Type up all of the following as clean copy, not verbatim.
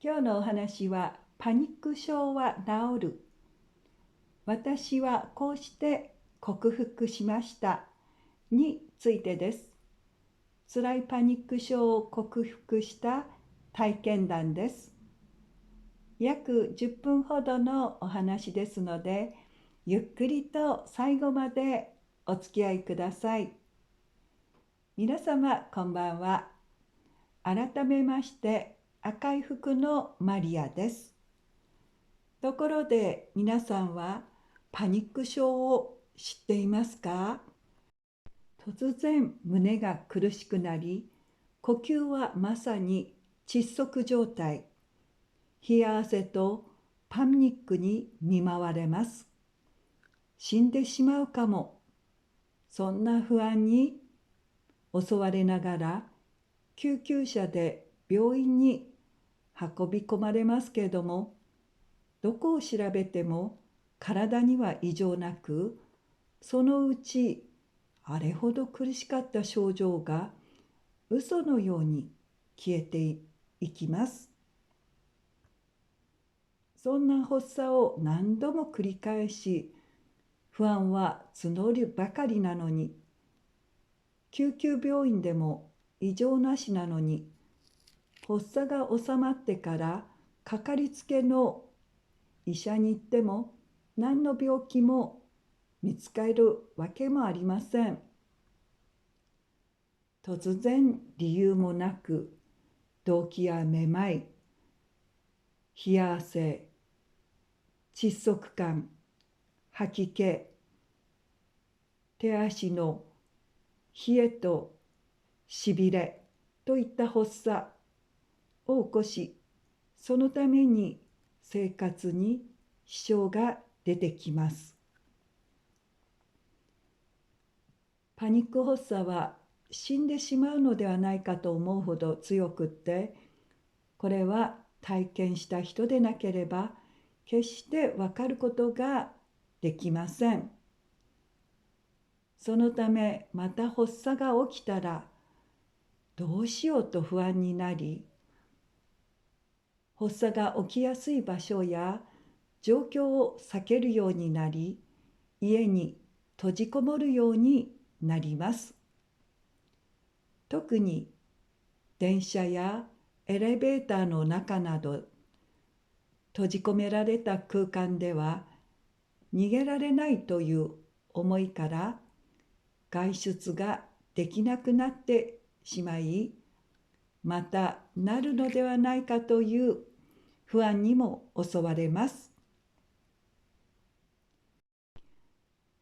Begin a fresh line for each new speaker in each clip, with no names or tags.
今日のお話はパニック症は治る。私はこうして克服しましたについてです。辛いパニック症を克服した体験談です。約10分ほどのお話ですので、ゆっくりと最後までお付き合いください。皆様こんばんは。改めまして赤い服のマリアです。ところで皆さんはパニック症を知っていますか？突然胸が苦しくなり、呼吸はまさに窒息状態、冷や汗とパニックに見舞われます。死んでしまうかも、そんな不安に襲われながら救急車で病院に運び込まれますけれども、どこを調べても体には異常なく、そのうちあれほど苦しかった症状が嘘のように消えていきます。そんな発作を何度も繰り返し、不安は募るばかりなのに、救急病院でも異常なしなのに、発作が収まってからかかりつけの医者に行っても何の病気も見つかるわけもありません。突然理由もなく動悸やめまい、冷や汗、窒息感、吐き気、手足の冷えとしびれといった発作を起こし、そのために生活に支障が出てきます。パニック発作は死んでしまうのではないかと思うほど強くって、これは体験した人でなければ決して分かることができません。そのためまた発作が起きたらどうしようと不安になり、発作が起きやすい場所や状況を避けるようになり、家に閉じこもるようになります。特に電車やエレベーターの中など閉じ込められた空間では逃げられないという思いから外出ができなくなってしまい、またなるのではないかという不安にも襲われます。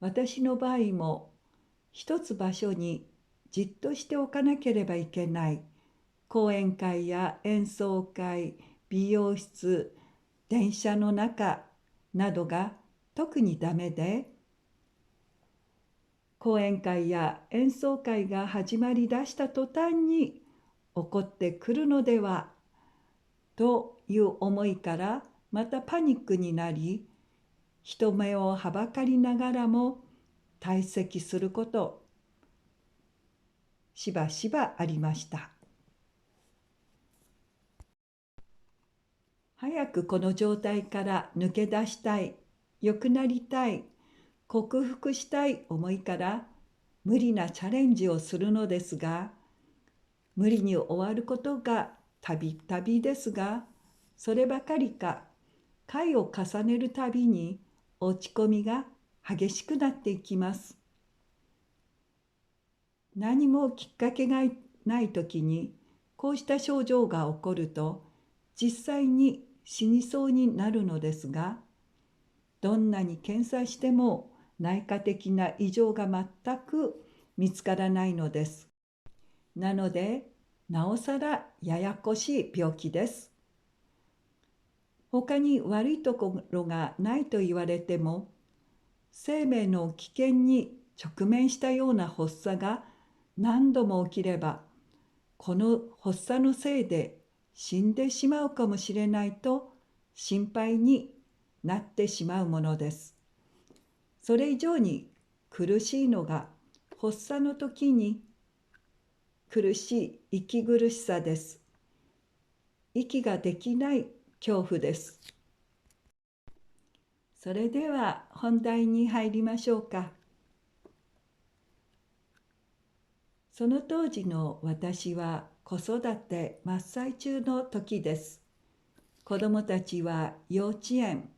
私の場合も一つ場所にじっとしておかなければいけない、講演会や演奏会、美容室、電車の中などが特にダメで、講演会や演奏会が始まりだした途端に起こってくるのではという思いからまたパニックになり、人目をはばかりながらも退席することしばしばありました。早くこの状態から抜け出したい、良くなりたい、克服したい思いから無理なチャレンジをするのですが、無理に終わることがたびたびですが、そればかりか回を重ねるたびに落ち込みが激しくなっていきます。何もきっかけがないときにこうした症状が起こると実際に死にそうになるのですが、どんなに検査しても内科的な異常が全く見つからないのです。なのでなおさらややこしい病気です。他に悪いところがないと言われても、生命の危険に直面したような発作が何度も起きれば、この発作のせいで死んでしまうかもしれないと心配になってしまうものです。それ以上に苦しいのが発作の時に苦しい息苦しさです。息ができない恐怖です。それでは本題に入りましょうか。その当時の私は子育て真っ最中の時です。子どもたちは幼稚園、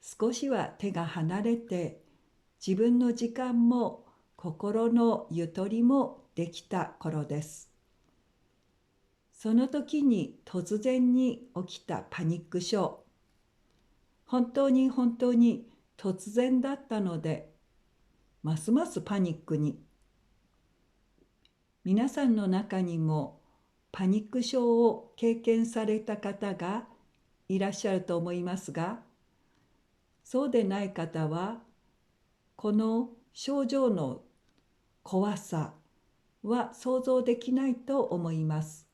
少しは手が離れて、自分の時間も心のゆとりもできた頃です。その時に突然に起きたパニック症。本当に突然だったので、ますますパニックに。皆さんの中にもパニック症を経験された方がいらっしゃると思いますが、そうでない方は、この症状の怖さは想像できないと思います。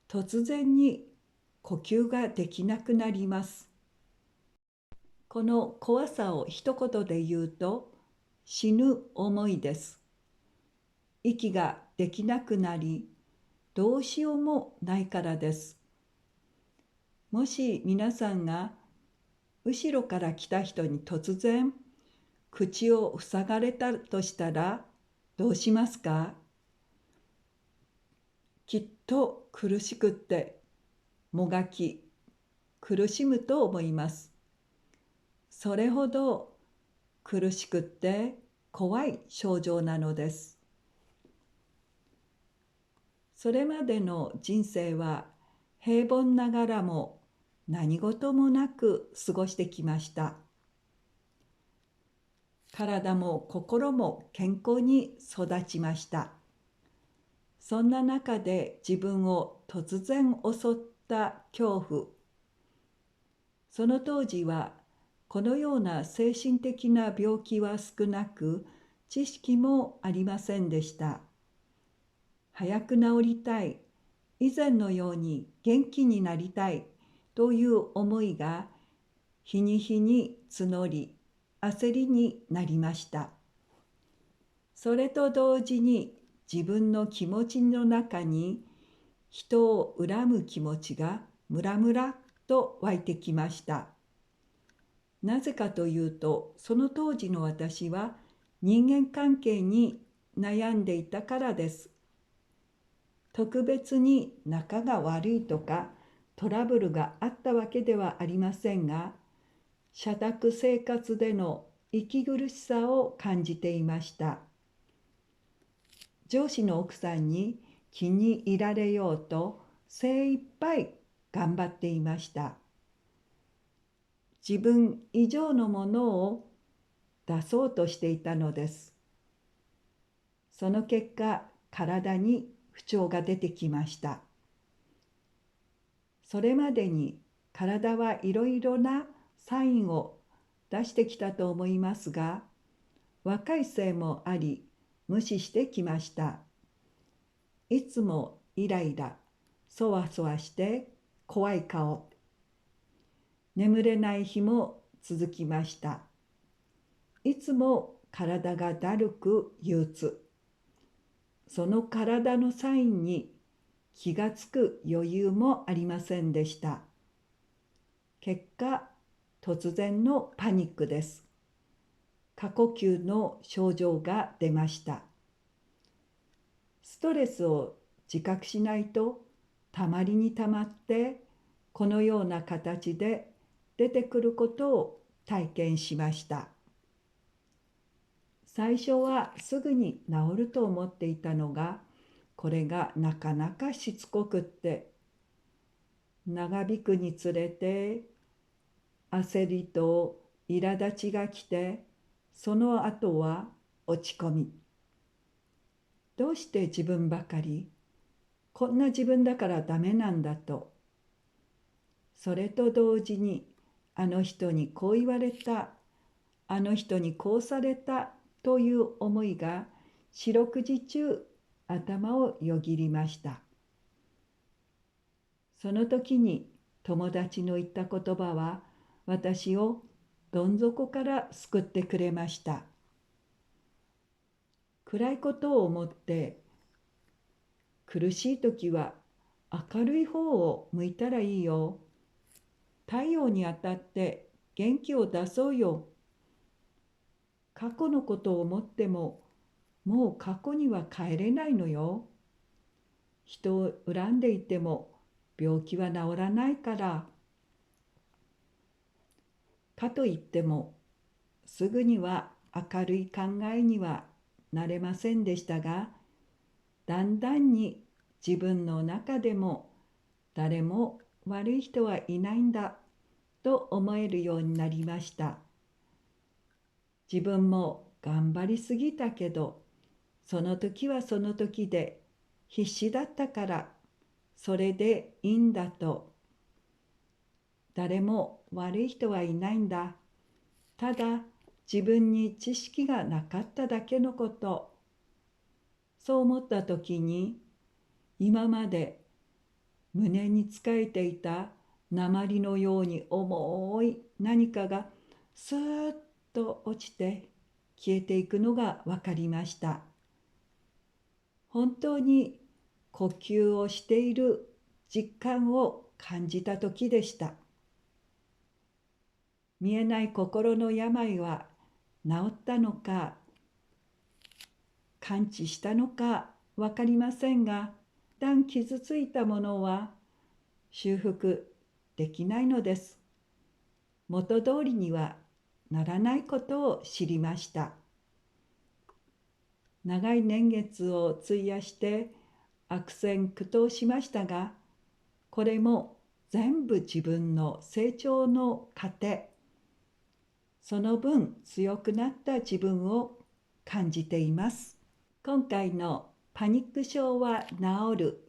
突然に呼吸ができなくなります。この怖さを一言で言うと、死ぬ思いです。息ができなくなり、どうしようもないからです。もし皆さんが後ろから来た人に突然口を塞がれたとしたらどうしますか？きっと苦しくってもがき苦しむと思います。それほど苦しくって怖い症状なのです。それまでの人生は平凡ながらも何事もなく過ごしてきました。体も心も健康に育ちました。そんな中で自分を突然襲った恐怖。その当時はこのような精神的な病気は少なく、知識もありませんでした。早く治りたい、以前のように元気になりたいという思いが日に日に募り、焦りになりました。それと同時に自分の気持ちの中に人を恨む気持ちがムラムラと湧いてきました。なぜかというと、その当時の私は人間関係に悩んでいたからです。特別に仲が悪いとかトラブルがあったわけではありませんが、社宅生活での息苦しさを感じていました。上司の奥さんに気に入られようと精一杯頑張っていました。自分以上のものを出そうとしていたのです。その結果、体に不調が出てきました。それまでに体はいろいろなサインを出してきたと思いますが、若いせいもあり無視してきました。いつもイライラ、そわそわして怖い顔。眠れない日も続きました。いつも体がだるく憂鬱。その体のサインに気がつく余裕もありませんでした。結果、突然のパニックです。過呼吸の症状が出ました。ストレスを自覚しないと、たまりにたまってこのような形で出てくることを体験しました。最初はすぐに治ると思っていたのが、これがなかなかしつこくって、長引くにつれて焦りと苛立ちが来て、その後は落ち込み。どうして自分ばかり、こんな自分だからダメなんだと。それと同時に、あの人にこう言われた、あの人にこうされたという思いが四六時中頭をよぎりました。その時に友達の言った言葉は私をどん底から救ってくれました。暗いことを思って苦しい時は明るい方を向いたらいいよ。太陽に当たって元気を出そうよ。過去のことを思っても、もう過去には帰れないのよ。人を恨んでいても病気は治らないから。かといっても、すぐには明るい考えにはなれませんでしたが、だんだんに自分の中でも誰も悪い人はいないんだと思えるようになりました。自分も頑張りすぎたけど、その時はその時で必死だったからそれでいいんだと。誰も悪い人はいないんだ。ただ自分に知識がなかっただけのこと。そう思った時に、今まで胸につかえていた鉛のように重い何かがスーッと落ちて消えていくのが分かりました。本当に呼吸をしている実感を感じた時でした。見えない心の病は治ったのか完治したのか分かりませんが、一旦傷ついたものは修復できないのです。元通りにはならないことを知りました。長い年月を費やして悪戦苦闘しましたが、これも全部自分の成長の糧、その分強くなった自分を感じています。今回のパニック症は治る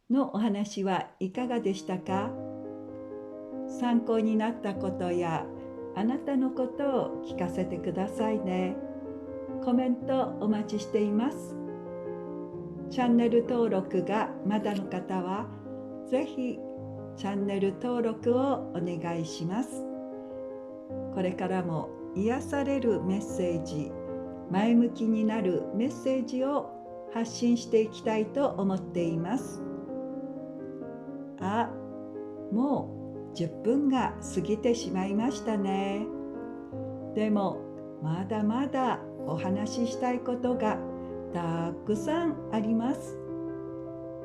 のお話はいかがでしたか？参考になったことやあなたのことを聞かせてくださいね。コメントお待ちしています。チャンネル登録がまだの方はぜひチャンネル登録をお願いします。これからも癒されるメッセージ、前向きになるメッセージを発信していきたいと思っています。もう10分が過ぎてしまいましたね。でもまだまだお話ししたいことがたくさんあります。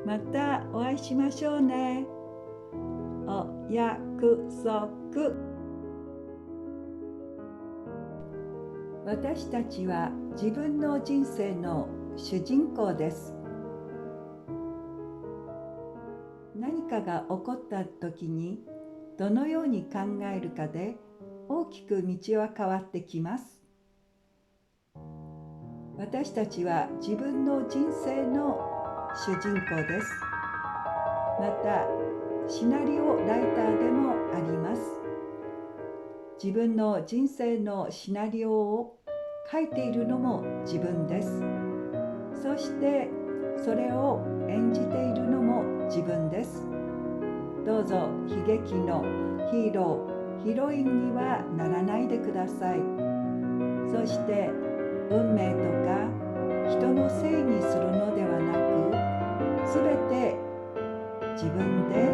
またお会いしましょうね。お約束。私たちは自分の人生の主人公です。何かが起こった時にどのように考えるかで大きく道は変わってきます。私たちは自分の人生の主人公です。またシナリオライターでもあります。自分の人生のシナリオを書いているのも自分です。そしてそれを演じているのも自分です。どうぞ悲劇のヒーロー、ヒロインにはならないでください。そして運命とか人のせいにするのではなく、すべて自分で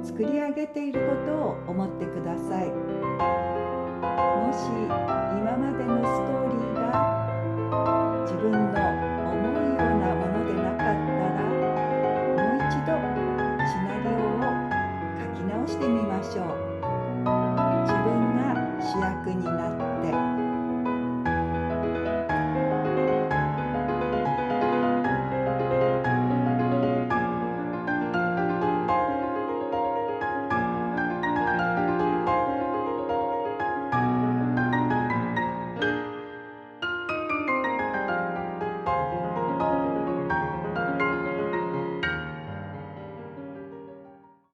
作り上げていることを思ってください。もし今までのストーリーが自分